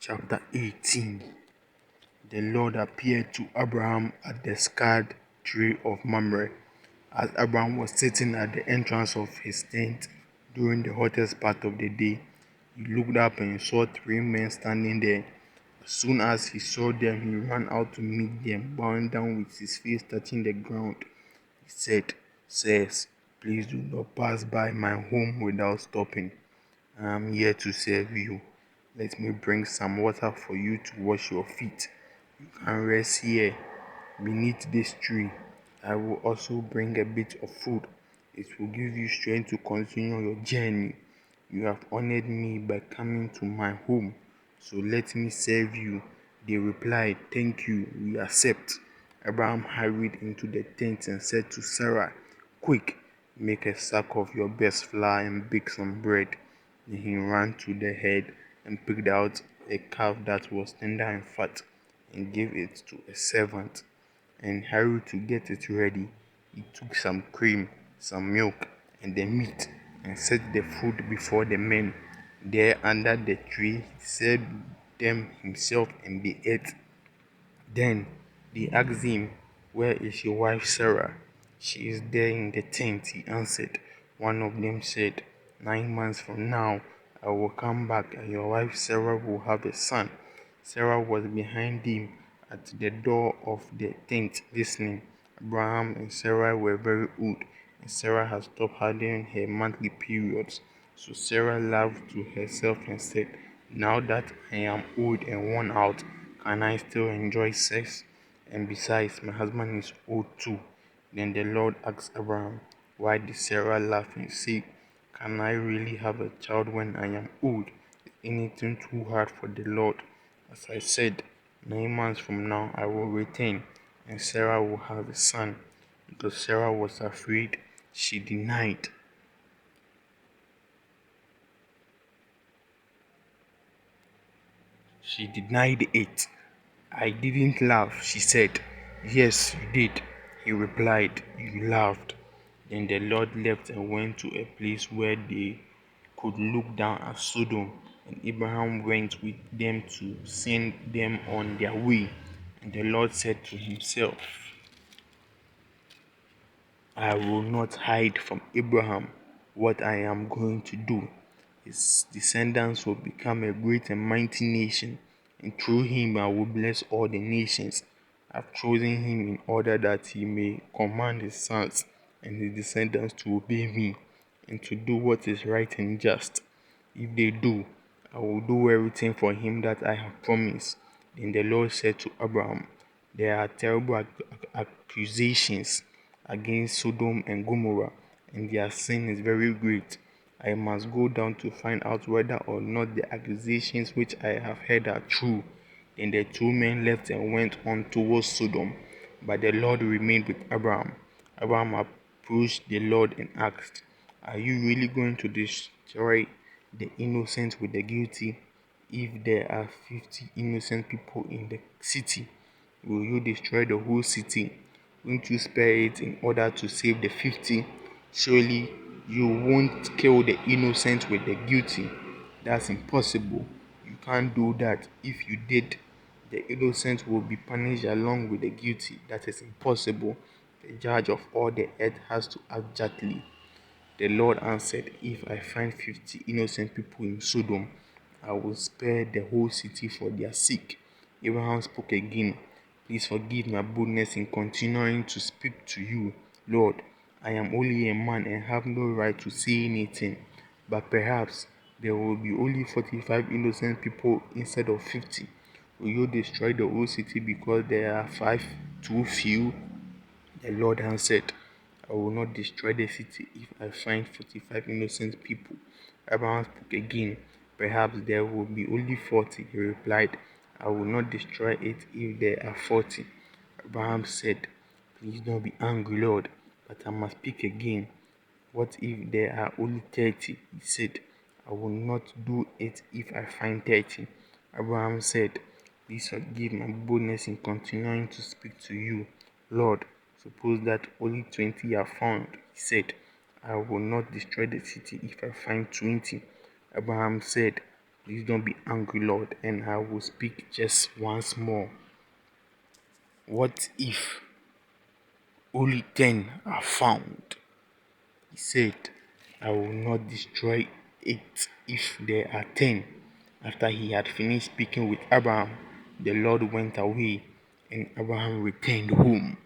Chapter 18. The Lord appeared to Abraham at the scarred tree of Mamre. As Abraham was sitting at the entrance of his tent during the hottest part of the day, he looked up and saw three men standing there. As soon as he saw them, he ran out to meet them, bowing down with his face touching the ground. He said, "Sirs, please do not pass by my home without stopping. I am here to serve you. Let me bring some water for you to wash your feet. You can rest here beneath this tree. I will also bring a bit of food. It will give you strength to continue your journey. You have honored me by coming to my home, so let me serve you." They replied, "Thank you, we accept." Abraham hurried into the tent and said to Sarah, "Quick, make a sack of your best flour and bake some bread." Then he ran to the herd and picked out a calf that was tender and fat and gave it to a servant and hurried to get it ready. He took some cream, some milk, and the meat and set the food before the men. There under the tree he served them himself and they ate. Then they asked him, "Where is your wife Sarah?" "She is there in the tent," he answered. One of them said, "9 months from now, I will come back and your wife Sarah will have a son." Sarah was behind him at the door of the tent listening. Abraham and Sarah were very old, and Sarah had stopped having her monthly periods. So Sarah laughed to herself and said, "Now that I am old and worn out, can I still enjoy sex? And besides, my husband is old too." Then the Lord asked Abraham, "Why did Sarah laugh and say, 'Can I really have a child when I am old?' Is anything too hard for the Lord?" "As I said, 9 months from now I will return, and Sarah will have a son." Because Sarah was afraid, she denied. She denied it. "I didn't laugh," she said. "Yes, you did," he replied. "You laughed." Then the Lord left and went to a place where they could look down at Sodom, and Abraham went with them to send them on their way. And the Lord said to himself, "I will not hide from Abraham what I am going to do. His descendants will become a great and mighty nation, and through him I will bless all the nations. I've chosen him in order that he may command his sons and his descendants to obey me and to do what is right and just. If they do, I will do everything for him that I have promised." Then the Lord said to Abraham, "There are terrible accusations against Sodom and Gomorrah, and their sin is very great. I must go down to find out whether or not the accusations which I have heard are true." Then the two men left and went on towards Sodom, but the Lord remained with Abraham. Abraham approached the Lord and asked, "Are you really going to destroy the innocent with the guilty? If there are 50 innocent people in the city, will you destroy the whole city? Won't you spare it in order to save the 50? Surely you won't kill the innocent with the guilty. That's impossible. You can't do that. If you did, the innocent will be punished along with the guilty. That is impossible. The judge of all the earth has to act justly." The Lord answered, "If I find 50 innocent people in Sodom, I will spare the whole city for their sake." Abraham spoke again, "Please forgive my boldness in continuing to speak to you, Lord. I am only a man and have no right to say anything. But perhaps there will be only 45 innocent people instead of 50. Will you destroy the whole city because there are five too few?" The Lord answered, "I will not destroy the city if I find 45 innocent people." Abraham spoke again, "Perhaps there will be only 40. He replied, "I will not destroy it if there are 40. Abraham said, "Please don't be angry, Lord, but I must speak again. What if there are only 30? He said, "I will not do it if I find 30. Abraham said, "Please forgive my boldness in continuing to speak to you, Lord. Suppose that only 20 are found." He said, "I will not destroy the city if I find 20. Abraham said, Please don't be angry, Lord, and I will speak just once more. What if only 10 are found? He said, I will not destroy it if there are 10. After he had finished speaking with Abraham, the Lord went away and Abraham returned home.